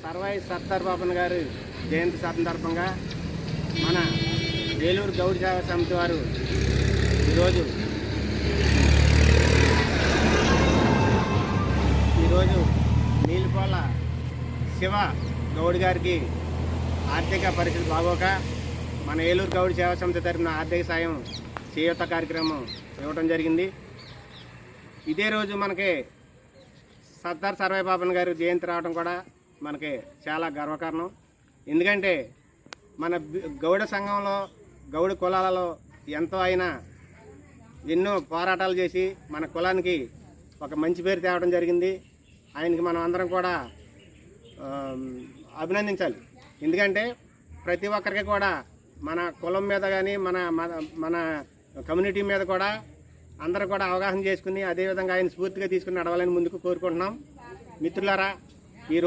Sarvai Sardar bourbon గారు జయంతి సందర్భంగా మన ఏలూరు గౌడ సేవా సమితి వారు ఈరోజు నీలిపోల శివ గౌడ్ గారికి ఆర్థిక పరిస్థితి బాగోక మన ఏలూరు గౌడ సేవా సమితి తరఫున ఆర్థిక సాయం చేయూత కార్యక్రమం ఇవ్వడం జరిగింది. ఇదే రోజు మనకి సర్దార్ సర్వాయి బాబన్ గారు జయంతి రావడం కూడా మనకి చాలా గర్వకారణం. ఎందుకంటే మన గౌడ సంఘంలో గౌడ కులాలలో ఎంతో అయినా ఎన్నో పోరాటాలు చేసి మన కులానికి ఒక మంచి పేరు తేవడం జరిగింది. ఆయనకి మనం అందరం కూడా అభినందించాలి. ఎందుకంటే ప్రతి ఒక్కరికి కూడా మన కులం మీద కానీ మన కమ్యూనిటీ మీద కూడా అందరూ కూడా అవగాహన చేసుకుని అదేవిధంగా ఆయన స్ఫూర్తిగా తీసుకుని నడవాలని ముందుకు కోరుకుంటున్నాం. మిత్రులారా, ఈరోజు